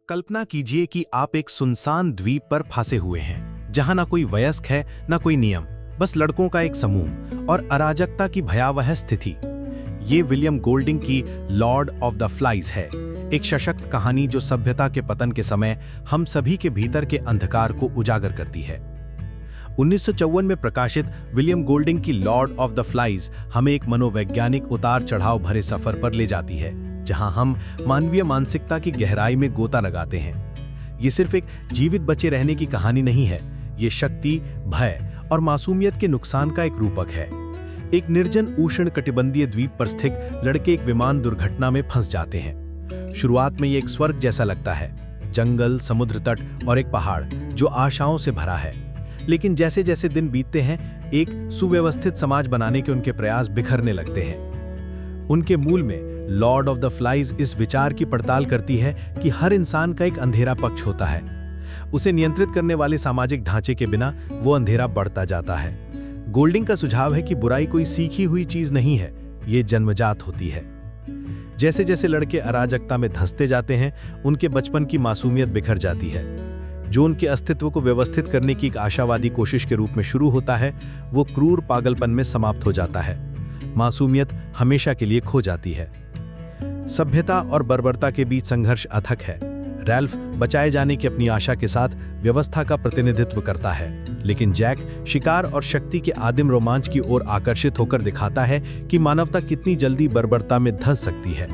कल्पना कीजिए कि आप एक सुनसान द्वीप पर फंसे हुए हैं, जहां ना कोई वयस्क है ना कोई नियम, बस लड़कों का एक समूह और अराजकता की भयावह स्थिति। ये विलियम गोल्डिंग की लॉर्ड ऑफ द फ्लाइज है, एक सशक्त कहानी जो सभ्यता के पतन के समय हम सभी के भीतर के अंधकार को उजागर करती है। 1954 में प्रकाशित विलियम गोल्डिंग की लॉर्ड ऑफ द फ्लाइज हमें एक मनोवैज्ञानिक उतार चढ़ाव भरे सफर पर ले जाती है, जहां हम मानवीय मानसिकता की गहराई में गोता लगाते हैं। ये सिर्फ एक जीवित बचे रहने की कहानी नहीं है, ये शक्ति, भय और मासूमियत के नुकसान का एक रूपक है। एक निर्जन उष्णकटिबंधीय द्वीप पर स्थित लड़के एक विमान दुर्घटना में फंस जाते हैं। शुरुआत में ये एक स्वर्ग जैसा लगता है, जंगल, समुद्र तट और एक पहाड़ जो आशाओं से भरा है। लेकिन जैसे जैसे दिन बीतते हैं, एक सुव्यवस्थित समाज बनाने के उनके प्रयास बिखरने लगते हैं। उनके मूल में लॉर्ड ऑफ द फ्लाइज इस विचार की पड़ताल करती है कि हर इंसान का एक अंधेरा पक्ष होता है। उसे नियंत्रित करने वाले सामाजिक ढांचे के बिना वो अंधेरा बढ़ता जाता है। गोल्डिंग का सुझाव है कि बुराई कोई सीखी हुई चीज नहीं है, ये जन्मजात होती है। जैसे जैसे लड़के अराजकता में धंसते जाते हैं, उनके बचपन की मासूमियत बिखर जाती है। जो उनके अस्तित्व को व्यवस्थित करने की एक आशावादी कोशिश के रूप में शुरू होता है, वो क्रूर पागलपन में समाप्त हो जाता है। मासूमियत हमेशा के लिए खो जाती है। सभ्यता और बर्बरता के बीच संघर्ष अथक है। रैल्फ बचाए जाने की अपनी आशा के साथ व्यवस्था का प्रतिनिधित्व करता है, लेकिन जैक शिकार और शक्ति के आदिम रोमांच की ओर आकर्षित होकर दिखाता है कि मानवता कितनी जल्दी बर्बरता में धंस सकती है।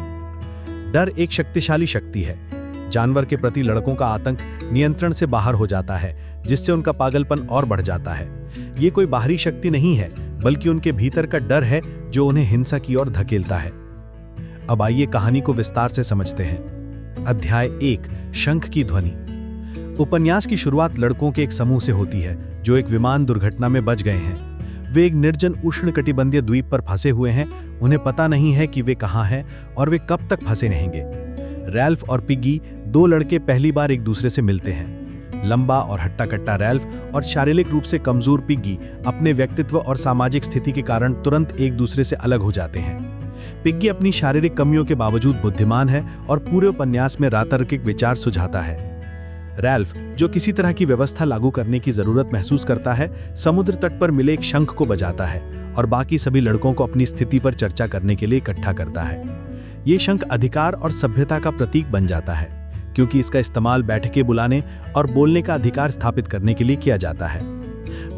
डर एक शक्तिशाली शक्ति है। जानवर के प्रति लड़कों का आतंक नियंत्रण से बाहर हो जाता है, जिससे उनका पागलपन और बढ़ जाता है। ये कोई बाहरी शक्ति नहीं है, बल्कि उनके भीतर का डर है जो उन्हें हिंसा की ओर धकेलता है। अब आइए कहानी को विस्तार से समझते हैं। अध्याय 1, शंख की ध्वनि। उपन्यास की शुरुआत लड़कों के एक समूह से होती है जो एक विमान दुर्घटना में बच गए हैं। वे एक निर्जन उष्णकटिबंधीय द्वीप पर फंसे हुए हैं। उन्हें पता नहीं है कि वे कहाँ हैं और वे कब तक फंसे रहेंगे। रैल्फ और पिग्गी, दो लड़के, पहली बार एक दूसरे से मिलते हैं। लंबा और हट्टा-कट्टा रैल्फ और शारीरिक रूप से कमजोर पिग्गी अपने व्यक्तित्व और सामाजिक स्थिति के कारण तुरंत एक दूसरे से अलग हो जाते हैं। पिग्गी अपनी शारीरिक कमियों के बावजूद बुद्धिमान है और पूरे उपन्यास में रातार्किक विचार सुझाता है। रैल्फ, जो किसी तरह की व्यवस्था लागू करने की जरूरत महसूस करता है, समुद्र तट पर मिले एक शंख को बजाता है और बाकी सभी लड़कों को अपनी स्थिति पर चर्चा करने के लिए इकट्ठा करता है। ये शंख अधिकार और सभ्यता का प्रतीक बन जाता है, क्योंकि इसका इस्तेमाल बैठकें बुलाने और बोलने का अधिकार स्थापित करने के लिए किया जाता है।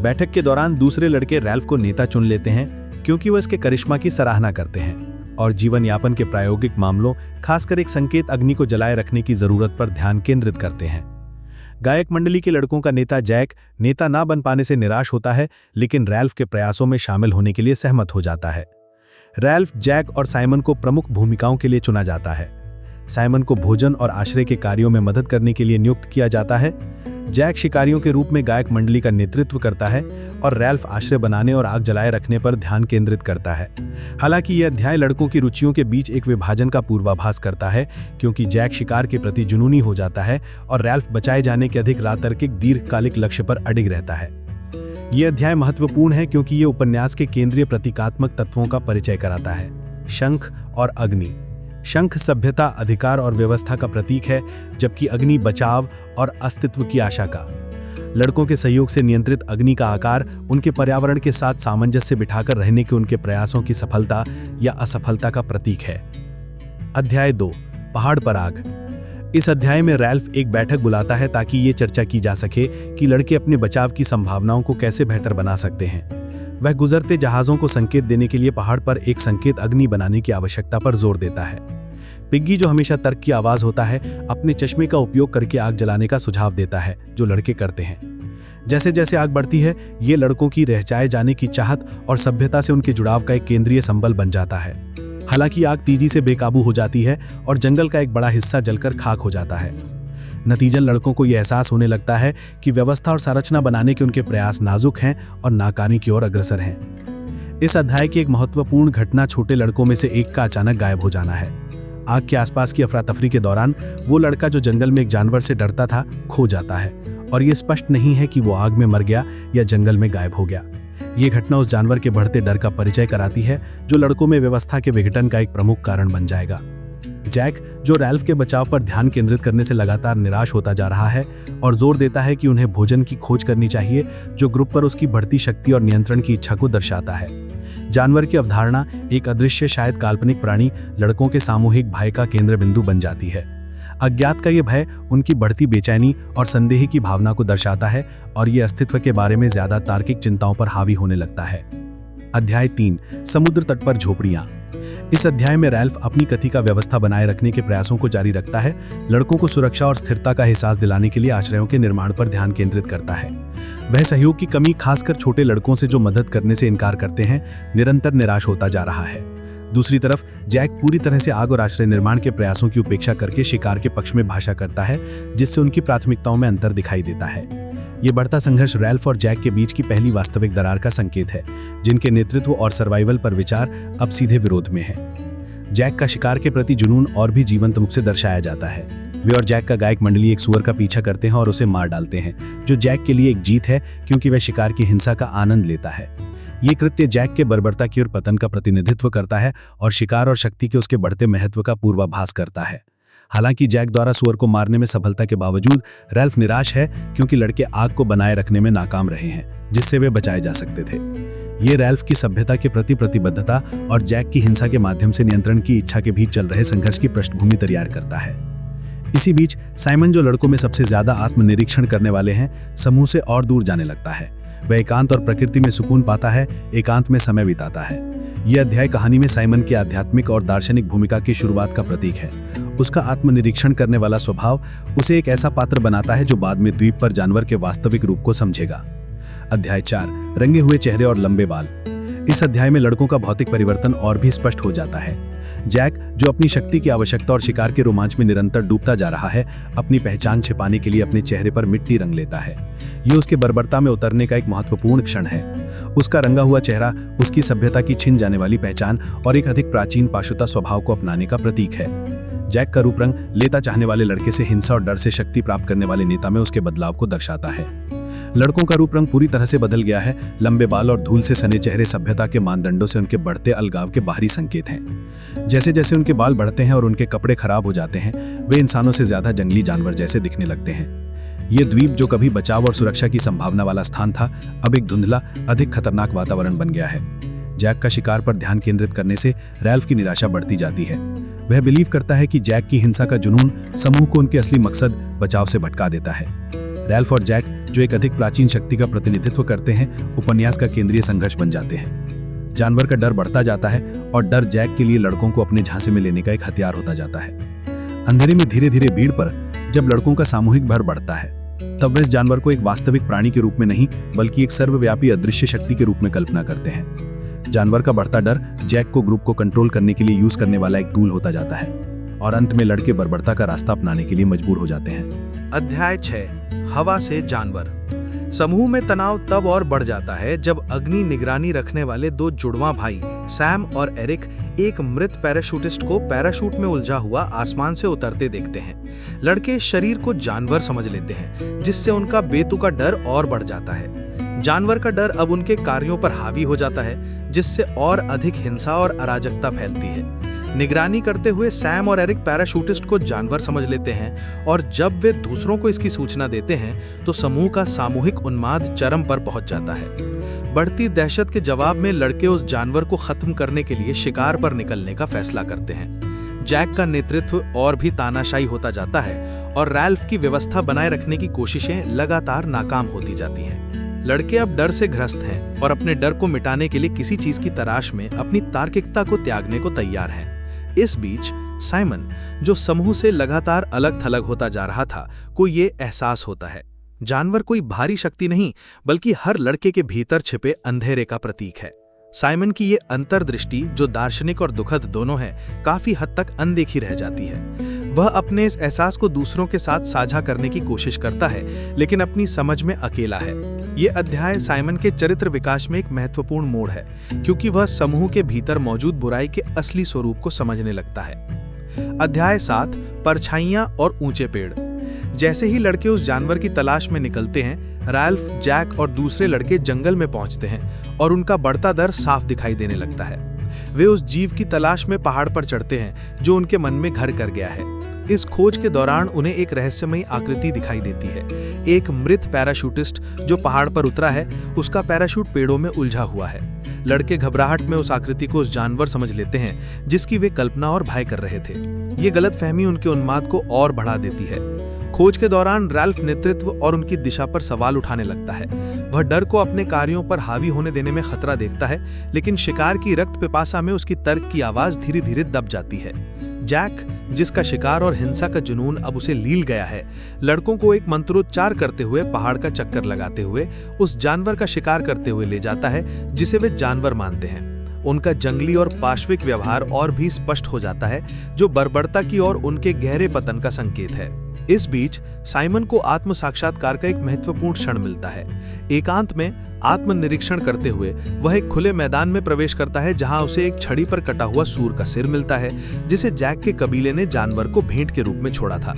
बैठक के दौरान दूसरे लड़के रैल्फ को नेता चुन लेते हैं, क्योंकि वह इसके करिश्मा की सराहना करते हैं और जीवन यापन के प्रायोगिक मामलों, खासकर एक संकेत अग्नि को जलाए रखने की जरूरत पर ध्यान केंद्रित करते हैं। गायक मंडली के लड़कों का नेता जैक नेता ना बन पाने से निराश होता है, लेकिन रैल्फ के प्रयासों में शामिल होने के लिए सहमत हो जाता है। रैल्फ, जैक और साइमन को प्रमुख भूमिकाओं के लिए चुना जाता है। साइमन को भोजन और आश्रय के कार्यों में मदद करने के लिए नियुक्त किया जाता है। जैक शिकारियों के रूप में गायक मंडली का नेतृत्व करता है और रैल्फ आश्रय बनाने और आग जलाए रखने पर ध्यान केंद्रित करता है। हालांकि यह अध्याय लड़कों की रुचियों के बीच एक विभाजन का पूर्वाभास करता है, क्योंकि जैक शिकार के प्रति जुनूनी हो जाता है और रैल्फ बचाए जाने के अधिक रातार्किक दीर्घकालिक लक्ष्य पर अडिग रहता है। यह अध्याय महत्वपूर्ण है क्योंकि यह उपन्यास के केंद्रीय प्रतीकात्मक तत्वों का परिचय कराता है। शंख और अग्नि। शंख सभ्यता, अधिकार और व्यवस्था का प्रतीक है, जबकि अग्नि बचाव और अस्तित्व की आशा का। लड़कों के सहयोग से नियंत्रित अग्नि का आकार उनके पर्यावरण के साथ सामंजस्य बिठाकर रहने के उनके प्रयासों की सफलता या असफलता का प्रतीक है। अध्याय 2, पहाड़ पर आग। इस अध्याय में रैल्फ एक बैठक बुलाता है ताकि ये चर्चा की जा सके कि लड़के अपने बचाव की संभावनाओं को कैसे बेहतर बना सकते हैं। वह गुजरते जहाजों को संकेत देने के लिए पहाड़ पर एक संकेत अग्नि बनाने की आवश्यकता पर जोर देता है। पिग्गी, जो हमेशा तर्क की आवाज होता है, अपने चश्मे का उपयोग करके आग जलाने का सुझाव देता है, जो लड़के करते हैं। जैसे जैसे आग बढ़ती है, ये लड़कों की रह जाए जाने की चाहत और सभ्यता से उनके जुड़ाव का एक केंद्रीय संबल बन जाता है। हालांकि आग तेजी से बेकाबू हो जाती है और जंगल का एक बड़ा हिस्सा जलकर खाक हो जाता है। नतीजन लड़कों को यह एहसास होने लगता है कि व्यवस्था और संरचना बनाने के उनके प्रयास नाजुक हैं और नाकामी की ओर अग्रसर हैं। इस अध्याय की एक महत्वपूर्ण घटना छोटे लड़कों में से एक का अचानक गायब हो जाना है। आग के आसपास की अफरा तफरी के दौरान वो लड़का जो जंगल में एक जानवर से डरता था, खो जाता है और ये स्पष्ट नहीं है कि वो आग में मर गया या जंगल में गायब हो गया। ये घटना उस जानवर के बढ़ते डर का परिचय कराती है, जो लड़कों में व्यवस्था के विघटन का एक प्रमुख कारण बन जाएगा। जैक, जो रैल्फ के बचाव पर ध्यान केंद्रित करने से लगातार निराश होता जा रहा है और जोर देता है कि उन्हें भोजन की खोज करनी चाहिए, जो ग्रुप पर उसकी बढ़ती शक्ति और नियंत्रण की इच्छा को दर्शाता है। जानवर की अवधारणा, एक अदृश्य शायद काल्पनिक प्राणी, लड़कों के सामूहिक भय का केंद्र बिंदु बन जाती है। अज्ञात का ये भय उनकी बढ़ती बेचैनी और संदेह की भावना को दर्शाता है और ये अस्तित्व के बारे में ज्यादा तार्किक चिंताओं पर हावी होने लगता है। अध्याय 3, समुद्र तट पर झोपड़ियां। इस अध्याय में रैल्फ अपनी कथी का व्यवस्था बनाए रखने के प्रयासों को जारी रखता है, लड़कों को सुरक्षा और स्थिरता का एहसास दिलाने के लिए आश्रयों के निर्माण पर ध्यान केंद्रित करता है। वह सहयोग की कमी, खासकर छोटे लड़कों से जो मदद करने से इनकार करते हैं, निरंतर निराश होता जा रहा है। दूसरी तरफ जैक पूरी तरह से आग और आश्रय निर्माण के प्रयासों की उपेक्षा करके शिकार के पक्ष में भाषा करता है, जिससे उनकी प्राथमिकताओं में अंतर दिखाई देता है। ये बढ़ता संघर्ष रैल्फ और जैक के बीच की पहली वास्तविक दरार का संकेत है, जिनके नेतृत्व और सर्वाइवल पर विचार अब सीधे विरोध में है। जैक का शिकार के प्रति जुनून और भी जीवंत रूप से दर्शाया जाता है। वे और जैक का गायक मंडली एक सुअर का पीछा करते हैं और उसे मार डालते हैं, जो जैक के लिए एक जीत है क्योंकि वह शिकार की हिंसा का आनंद लेता है। ये कृत्य जैक के बर्बरता की ओर पतन का प्रतिनिधित्व करता है और शिकार और शक्ति के उसके बढ़ते महत्व का पूर्वाभास करता है। हालांकि जैक द्वारा सुअर को मारने में सफलता के बावजूद रैल्फ निराश है, क्योंकि लड़के आग को बनाए रखने में नाकाम रहे हैं, जिससे वे बचाए जा सकते थे। ये रैल्फ की सभ्यता के प्रति प्रतिबद्धता और जैक की हिंसा के माध्यम से नियंत्रण की इच्छा के बीच चल रहे संघर्ष की पृष्ठभूमि तैयार करता है। इसी बीच साइमन, जो लड़कों में सबसे ज्यादा आत्मनिरीक्षण करने वाले हैं, समूह से और दूर जाने लगता है। वह एकांत और प्रकृति में सुकून पाता है, एकांत में समय बिताता है। यह अध्याय कहानी में साइमन की आध्यात्मिक और दार्शनिक भूमिका की शुरुआत का प्रतीक है। उसका आत्मनिरीक्षण करने वाला स्वभाव उसे एक ऐसा पात्र बनाता है जो बाद में द्वीप पर जानवर के वास्तविक रूप को समझेगा। अध्याय 4, रंगे हुए चेहरे और लंबे बाल। इस अध्याय में लड़कों का भौतिक परिवर्तन और भी स्पष्ट हो जाता है। जैक, जो अपनी शक्ति की आवश्यकता और शिकार के रोमांच में निरंतर डूबता जा रहा है, अपनी पहचान छिपाने के लिए अपने चेहरे पर मिट्टी रंग लेता है। ये उसके बर्बरता में उतरने का एक महत्वपूर्ण क्षण है। उसका रंगा हुआ चेहरा उसकी सभ्यता की छिन जाने वाली पहचान और एक अधिक प्राचीन पाशुता स्वभाव को अपनाने का प्रतीक है। जैक का रूप रंग लेता चाहने वाले लड़के से हिंसा और डर से शक्ति प्राप्त करने वाले नेता में उसके बदलाव को दर्शाता है। लड़कों का रूप रंग पूरी तरह से बदल गया है। लंबे बाल और धूल से सने चेहरे सभ्यता के मानदंडों से उनके बढ़ते अलगाव के बाहरी संकेत हैं। जैसे जैसे उनके बाल बढ़ते हैं और उनके कपड़े खराब हो जाते हैं, वे इंसानों से ज्यादा जंगली जानवर जैसे दिखने लगते हैं। ये द्वीप, जो कभी बचाव और सुरक्षा की संभावना वाला स्थान था, अब एक धुंधला, अधिक खतरनाक वातावरण बन गया है। जैक का शिकार पर ध्यान केंद्रित करने से रैल्फ की निराशा बढ़ती जाती है। वह बिलीव करता है कि जैक की हिंसा का जुनून समूह को उनके असली मकसद बचाव से भटका देता है। रैल्फ और जैक, जो एक अधिक प्राचीन शक्ति का प्रतिनिधित्व करते हैं, उपन्यास का केंद्रीय संघर्ष बन जाते हैं। जानवर का डर बढ़ता जाता है और डर जैक के लिए लड़कों को अपने झांसे में लेने का एक हथियार होता जाता है। अंधेरे में धीरे धीरे भीड़ पर जब लड़कों का सामूहिक भर बढ़ता है, तब वे इस जानवर को एक वास्तविक प्राणी के रूप में नहीं, बल्कि एक सर्वव्यापी अदृश्य शक्ति के रूप में कल्पना करते हैं। जानवर का बढ़ता डर जैक को ग्रुप को कंट्रोल करने के लिए यूज करने वाला एक टूल होता जाता है और अंत में लड़के बर्बरता का रास्ता अपनाने के लिए मजबूर हो जाते हैं। अध्याय 6, हवा से जानवर। समूह में तनाव तब और बढ़ जाता है जब अग्नि निगरानी रखने वाले दो जुड़वां भाई सैम और एरिक एक मृत पैराशूटिस्ट को पैराशूट में उलझा हुआ आसमान से उतरते देखते हैं। लड़के शरीर को जानवर समझ लेते हैं, जिससे उनका बेतुका डर और बढ़ जाता है। जानवर का डर अब उनके कार्यों पर हावी हो जाता है, जिससे और अधिक हिंसा और अराजकता फैलती है। निगरानी करते हुए सैम और एरिक पैराशूटिस्ट को जानवर समझ लेते हैं और जब वे दूसरों को इसकी सूचना देते हैं तो समूह का सामूहिक उन्माद चरम पर पहुंच जाता है। बढ़ती दहशत के जवाब में लड़के उस जानवर को खत्म करने के लिए शिकार पर निकलने का फैसला करते हैं। जैक का नेतृत्व और भी तानाशाही होता जाता है और रैल्फ की व्यवस्था बनाए रखने की कोशिशें लगातार नाकाम होती जाती हैं। लड़के अब डर से ग्रस्त हैं और अपने डर को मिटाने के लिए किसी चीज की तलाश में अपनी तार्किकता को त्यागने को तैयार हैं। इस बीच साइमन, जो समूह से लगातार अलग थलग होता जा रहा था, को ये एहसास होता है। जानवर कोई भारी शक्ति नहीं, बल्कि हर लड़के के भीतर छिपे अंधेरे का प्रतीक है। साइमन की ये अंतर्दृष्टि, जो दार्शनिक और दुखद दोनों है, काफी हद तक अनदेखी रह जाती है। वह अपने इस एहसास को दूसरों के साथ साझा करने की कोशिश करता है, लेकिन अपनी समझ में अकेला है। ये अध्याय साइमन के चरित्र विकास में एक महत्वपूर्ण मोड़ है, क्योंकि वह समूह के भीतर मौजूद बुराई के असली स्वरूप को समझने लगता है। अध्याय 7, परछाइयां और ऊंचे पेड़। जैसे ही लड़के उस जानवर की तलाश में निकलते हैं, रैल्फ, जैक और दूसरे लड़के जंगल में पहुंचते हैं और उनका बढ़ता डर साफ दिखाई देने लगता है। वे उस जीव की तलाश में पहाड़ पर चढ़ते हैं जो उनके मन में घर कर गया है। इस खोज के दौरान उन्हें एक रहस्यमयी आकृति दिखाई देती है। एक मृत पैराशूटिस्ट जो पहाड़ पर उतरा है, उसका पैराशूट पेड़ों में उलझा हुआ है। लड़के घबराहट में उस आकृति को उस जानवर समझ लेते हैं जिसकी वे कल्पना और भय कर रहे थे। ये गलतफहमी उनके उन्माद को और बढ़ा देती है। खोज के दौरान रैल्फ नेतृत्व और उनकी दिशा पर सवाल उठाने लगता है। वह डर को अपने कार्यों पर हावी होने देने में खतरा देखता है, लेकिन शिकार की रक्त पिपासा में उसकी तर्क की आवाज धीरे धीरे दब जाती है। जैक, जिसका शिकार और हिंसा का जुनून अब उसे लील गया है, लड़कों को एक मंत्रोच्चार करते हुए पहाड़ का चक्कर लगाते हुए उस जानवर का शिकार करते हुए ले जाता है जिसे वे जानवर मानते हैं। उनका जंगली और पाशविक व्यवहार और भी स्पष्ट हो जाता है, जो बर्बरता की और उनके गहरे पतन का संकेत है। इस बीच साइमन को आत्म साक्षात्कार का एक महत्वपूर्ण क्षण मिलता है। एकांत में आत्मनिरीक्षण करते हुए वह एक खुले मैदान में प्रवेश करता है जहां उसे एक छड़ी पर कटा हुआ सूर का सिर मिलता है, जिसे जैक के कबीले ने जानवर को भेंट के रूप में छोड़ा था।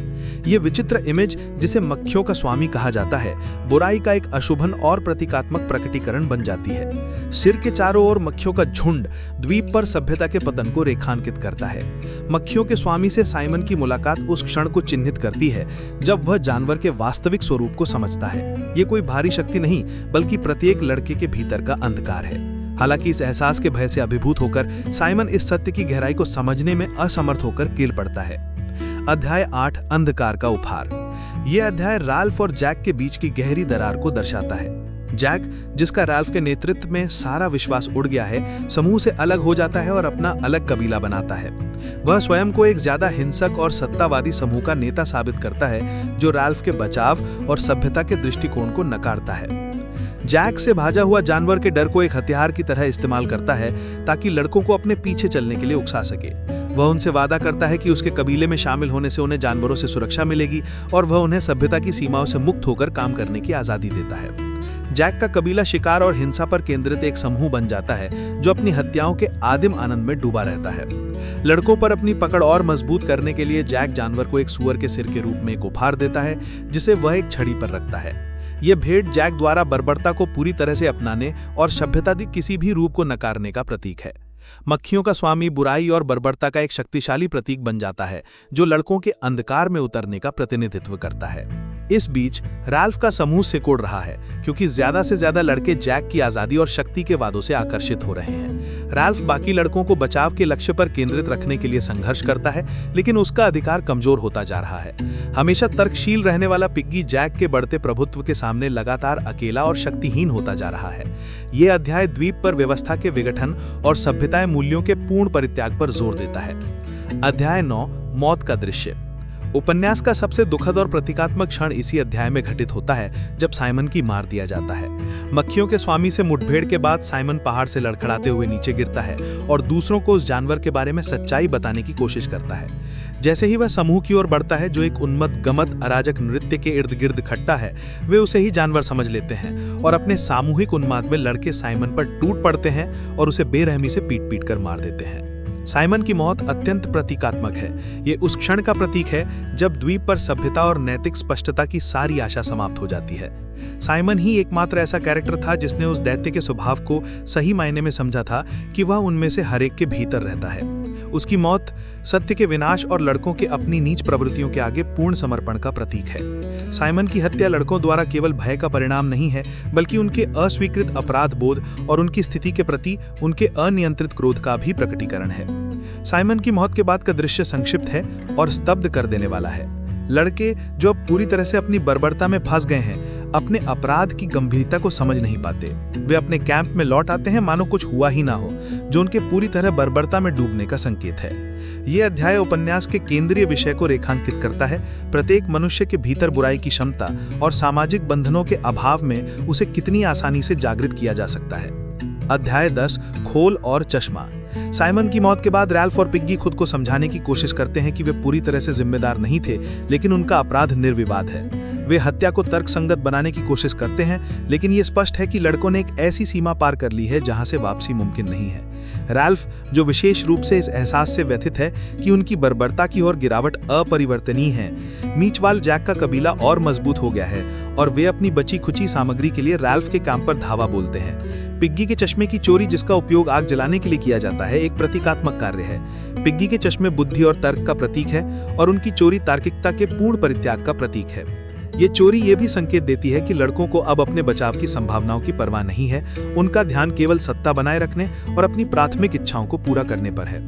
यह विचित्र इमेज, जिसे मक्खियों का स्वामी कहा जाता है, बुराई का एक अशुभन और प्रतीकात्मक प्रकटीकरण बन जाती है। सिर के चारों ओर मक्खियों का झुंड द्वीप पर सभ्यता के पतन को रेखांकित करता है। मक्खियों के स्वामी से साइमन की मुलाकात उस क्षण को चिन्हित करती है जब वह जानवर के वास्तविक स्वरूप को समझता है। ये कोई भारी शक्ति नहीं, बल्कि प्रत्येक लड़के के भीतर का अंधकार है। हालांकि इस एहसास के भय से अभिभूत होकर साइमन इस सत्य की गहराई को समझने में असमर्थ होकर गिर पड़ता है। अध्याय 8, अंधकार का उपहार। यह अध्याय रैल्फ और जैक के बीच की गहरी दरार को दर्शाता है। जैक, जिसका रैल्फ के नेतृत्व में सारा विश्वास उड़ गया है, समूह से अलग हो जाता है और अपना अलग कबीला बनाता है। वह स्वयं को एक ज्यादा हिंसक और सत्तावादी समूह का नेता साबित करता है, जो रैल्फ के बचाव और सभ्यता के दृष्टिकोण को नकारता है। जैक से भाजा हुआ जानवर के डर को एक हथियार की तरह इस्तेमाल करता है ताकि लड़कों को अपने पीछे चलने के लिए उकसा सके। वह उनसे वादा करता है कि उसके कबीले में शामिल होने से उन्हें जानवरों से सुरक्षा मिलेगी और वह उन्हें सभ्यता की सीमाओं से मुक्त होकर काम करने की आजादी देता है। जैक का कबीला शिकार और हिंसा पर केंद्रित एक समूह बन जाता है, जो अपनी हत्याओं के आदिम आनंद में डूबा रहता है। लड़कों पर अपनी पकड़ और मजबूत करने के लिए जैक जानवर को एक सूअर के सिर के रूप में एक उपहार देता है, जिसे वह एक छड़ी पर रखता है। यह भेंट जैक द्वारा बर्बरता को पूरी तरह से अपनाने और सभ्यता के किसी भी रूप को नकारने का प्रतीक है। मक्खियों का स्वामी बुराई और बर्बरता का एक शक्तिशाली प्रतीक बन जाता है, जो लड़कों के अंधकार में उतरने का प्रतिनिधित्व करता है। इस बीच रैल्फ का समूह सिकुड़ रहा है, क्योंकि ज्यादा से ज्यादा लड़के जैक की आजादी और शक्ति के वादों से आकर्षित हो रहे हैं। रैल्फ बाकी लड़कों को बचाव के लक्ष्य पर केंद्रित रखने के लिए संघर्ष करता है, लेकिन उसका अधिकार कमजोर होता जा रहा है। हमेशा तर्कशील रहने वाला पिग्गी जैक के बढ़ते प्रभुत्व के सामने लगातार अकेला और शक्तिहीन होता जा रहा है। यह अध्याय द्वीप पर व्यवस्था के विघटन और सभ्यताएं मूल्यों के पूर्ण परित्याग पर जोर देता है। अध्याय 9, मौत का दृश्य। उपन्यास का सबसे दुखद और प्रतीकात्मक क्षण इसी अध्याय में घटित होता है, जब साइमन की मार दिया जाता है। मक्खियों के स्वामी से मुठभेड़ के बाद साइमन पहाड़ से लड़खड़ाते हुए नीचे गिरता है और दूसरों को उस जानवर के बारे में सच्चाई बताने की कोशिश करता है। जैसे ही वह समूह की ओर बढ़ता है, जो एक उन्मत्त गमत अराजक नृत्य के इर्द गिर्द खट्टा है, वे उसे ही जानवर समझ लेते हैं और अपने सामूहिक उन्माद में लड़के साइमन पर टूट पड़ते हैं और उसे बेरहमी से पीट पीट कर मार देते हैं। साइमन की मौत अत्यंत प्रतीकात्मक है। ये उस क्षण का प्रतीक है जब द्वीप पर सभ्यता और नैतिक स्पष्टता की सारी आशा समाप्त हो जाती है। साइमन ही एकमात्र ऐसा कैरेक्टर था जिसने उस दैत्य के स्वभाव को सही मायने में समझा था कि वह उनमें से हर एक के भीतर रहता है। उसकी मौत सत्य के विनाश और लड़कों के अपनी नीच प्रवृत्तियों के आगे पूर्ण समर्पण का प्रतीक है। साइमन की हत्या लड़कों द्वारा केवल भय का परिणाम नहीं है, बल्कि उनके अस्वीकृत अपराध बोध और उनकी स्थिति के प्रति उनके अनियंत्रित क्रोध का भी प्रकटीकरण है। साइमन की मौत के बाद का दृश्य संक्षिप्त है और स्तब्ध कर देने वाला है। लड़के, जो अब पूरी तरह से अपनी बर्बरता में फंस गए हैं, अपने अपराध की गंभीरता को समझ नहीं पाते। वे अपने कैंप में लौट आते हैं मानो कुछ हुआ ही ना हो, जो उनके पूरी तरह बर्बरता में डूबने का संकेत है। ये अध्याय उपन्यास के केंद्रीय विषय को रेखांकित करता है, प्रत्येक मनुष्य के भीतर बुराई की क्षमता और सामाजिक बंधनों के अभाव में उसे कितनी आसानी से जागृत किया जा सकता है। अध्याय 10, खोल और चश्मा। साइमन की मौत के बाद रैल्फ और पिग्गी खुद को समझाने की कोशिश करते हैं कि वे पूरी तरह से जिम्मेदार नहीं थे, लेकिन उनका अपराध निर्विवाद है। वे हत्या को तर्कसंगत बनाने की कोशिश करते हैं, लेकिन ये स्पष्ट है कि लड़कों ने एक ऐसी सीमा पार कर ली है जहां से वापसी मुमकिन नहीं है। रैल्फ, जो विशेष रूप से इस एहसास से व्यथित है कि उनकी बर्बरता की ओर गिरावट अपरिवर्तनीय है। मीचवाल जैक का कबीला और मजबूत हो गया है और वे अपनी बची खुची सामग्री के लिए रैल्फ के काम पर धावा बोलते हैं। पिग्गी के चश्मे की चोरी, जिसका उपयोग आग जलाने के लिए किया जाता है, एक प्रतीकात्मक कार्य है। पिग्गी के चश्मे बुद्धि और तर्क का प्रतीक है और उनकी चोरी तार्किकता के पूर्ण परित्याग का प्रतीक है। ये चोरी ये भी संकेत देती है कि लड़कों को अब अपने बचाव की संभावनाओं की परवाह नहीं है, उनका ध्यान केवल सत्ता बनाए रखने और अपनी प्राथमिक इच्छाओं को पूरा करने पर है।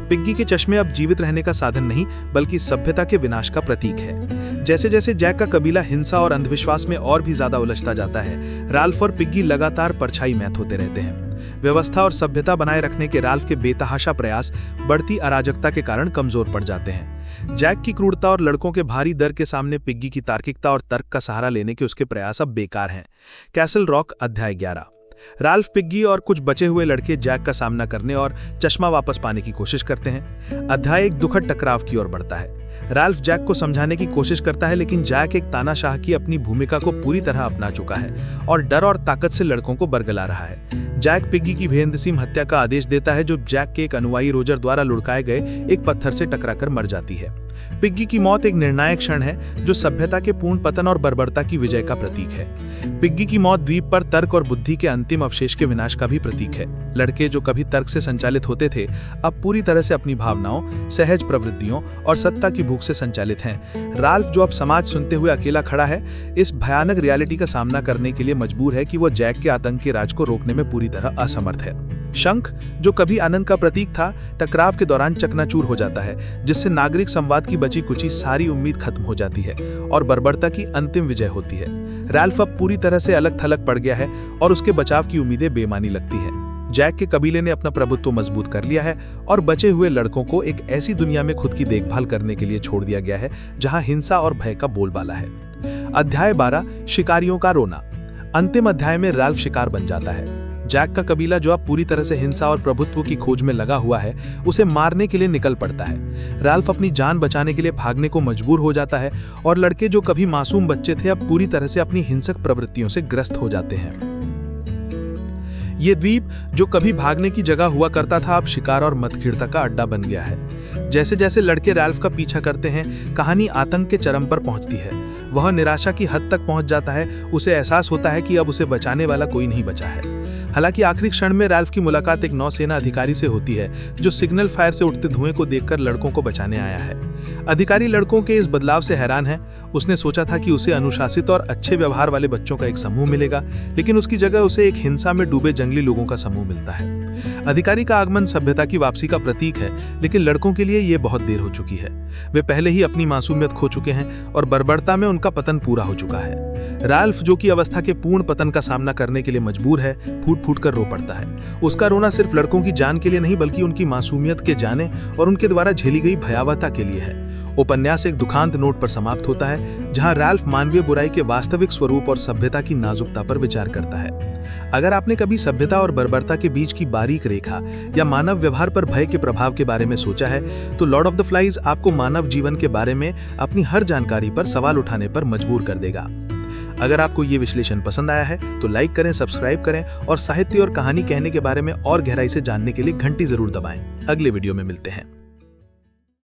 पिग्गी के चश्मे अब जीवित रहने का साधन नहीं, बल्कि सभ्यता के विनाश का प्रतीक है। जैसे जैसे जैक का कबीला हिंसा और अंधविश्वास में और भी ज्यादा उलझता जाता है, राल्फ और पिग्गी लगातार परछाई मैथ होते रहते हैं। व्यवस्था और सभ्यता बनाए रखने के राल्फ के बेतहाशा प्रयास बढ़ती अराजकता के कारण कमजोर पड़ जाते हैं। जैक की क्रूरता और लड़कों के भारी दर के सामने पिग्गी की तार्किकता और तर्क का सहारा लेने के उसके प्रयास अब बेकार हैं। कैसल रॉक अध्याय 11। राल्फ, पिग्गी और कुछ बचे हुए लड़के जैक का सामना करने और चश्मा वापस पाने की कोशिश करते हैं। अध्याय एक दुखद टकराव की ओर बढ़ता है। राल्फ जैक को समझाने की कोशिश करता है, लेकिन जैक एक तानाशाह की अपनी भूमिका को पूरी तरह अपना चुका है और डर और ताकत से लड़कों को बरगला रहा है। जैक पिग्गी की बेनसीम हत्या का आदेश देता है, जो जैक के एक अनुयायी रोजर द्वारा लुढ़काए गए एक पत्थर से टकराकर मर जाती है। पिग्गी की मौत एक निर्णायक क्षण है, जो सभ्यता के पूर्ण पतन और बर्बरता की विजय का प्रतीक है। पिग्गी की मौत द्वीप पर तर्क और बुद्धि के अंतिम अवशेष के विनाश का भी प्रतीक है। लड़के जो कभी तर्क से संचालित होते थे, अब पूरी तरह से अपनी भावनाओं, सहज प्रवृत्तियों और सत्ता की भूख से संचालित हैं। राल्फ, जो अब समाज सुनते हुए अकेला खड़ा है, इस भयानक रियलिटी का सामना करने के लिए मजबूर है कि वो जैक के आतंक के राज को रोकने में पूरी तरह असमर्थ है। शंख, जो कभी आनंद का प्रतीक था, टकराव के दौरान चकनाचूर हो जाता है, जिससे नागरिक संवाद की बची कुची सारी उम्मीद खत्म हो जाती है और बर्बरता की अंतिम विजय होती है। राल्फ अब पूरी तरह से अलग थलग पड़ गया है और उसके बचाव की उम्मीदें बेमानी लगती हैं। जैक के कबीले ने अपना प्रभुत्व मजबूत कर लिया है और बचे हुए लड़कों को एक ऐसी दुनिया में खुद की देखभाल करने के लिए छोड़ दिया गया है, जहां हिंसा और भय का बोलबाला है। अध्याय 12, शिकारियों का रोना। अंतिम अध्याय में राल्फ शिकार बन जाता है। जैक का कबीला, जो अब पूरी तरह से हिंसा और प्रभुत्व की खोज में लगा हुआ है, उसे मारने के लिए निकल पड़ता है। राल्फ अपनी जान बचाने के लिए भागने को मजबूर हो जाता है और लड़के जो कभी मासूम बच्चे थे, अब पूरी तरह से अपनी हिंसक प्रवृत्तियों से ग्रस्त हो जाते हैं। ये द्वीप, जो कभी भागने की जगह हुआ करता था, अब शिकार और मतखिड़ता का अड्डा बन गया है। जैसे जैसे लड़के राल्फ का पीछा करते हैं, कहानी आतंक के चरम पर पहुंचती है। वह निराशा की हद तक पहुंच जाता है। उसे एहसास होता है कि अब उसे बचाने वाला कोई नहीं बचा है। हालांकि आखिरी क्षण में राल्फ की मुलाकात एक नौसेना अधिकारी से होती है, जो सिग्नल फायर से उठते धुएं को देखकर लड़कों को बचाने आया है। अधिकारी लड़कों के इस बदलाव से हैरान है। उसने सोचा था कि उसे अनुशासित और अच्छे व्यवहार वाले बच्चों का एक समूह मिलेगा, लेकिन उसकी जगह उसे एक हिंसा में डूबे जंगली लोगों का समूह मिलता है। अधिकारी का आगमन सभ्यता की वापसी का प्रतीक है, लेकिन लड़कों के लिए ये बहुत देर हो चुकी है। वे पहले ही अपनी मासूमियत खो चुके हैं और बर्बरता में उनका पतन पूरा हो चुका है। राल्फ, जो कि अवस्था के पूर्ण पतन का सामना करने के लिए मजबूर है, फूट फूट कर रो पड़ता है। उसका रोना सिर्फ लड़कों की जान के लिए नहीं, बल्कि उनकी मासूमियत के जाने और उनके द्वारा झेली गई भयावहता के लिए है। उपन्यास एक दुखांत नोट पर समाप्त होता है, जहां राल्फ मानवीय बुराई के वास्तविक स्वरूप और सभ्यता की नाजुकता पर विचार करता है। अगर आपने कभी सभ्यता और बर्बरता के बीच की बारीक रेखा या मानव व्यवहार पर भय के प्रभाव के बारे में सोचा है, तो लॉर्ड ऑफ द फ्लाइज आपको मानव जीवन के बारे में अपनी हर जानकारी पर सवाल उठाने पर मजबूर कर देगा। अगर आपको ये विश्लेषण पसंद आया है, तो लाइक करें, सब्सक्राइब करें और साहित्य और कहानी कहने के बारे में और गहराई से जानने के लिए घंटी जरूर दबाएं। अगले वीडियो में मिलते हैं।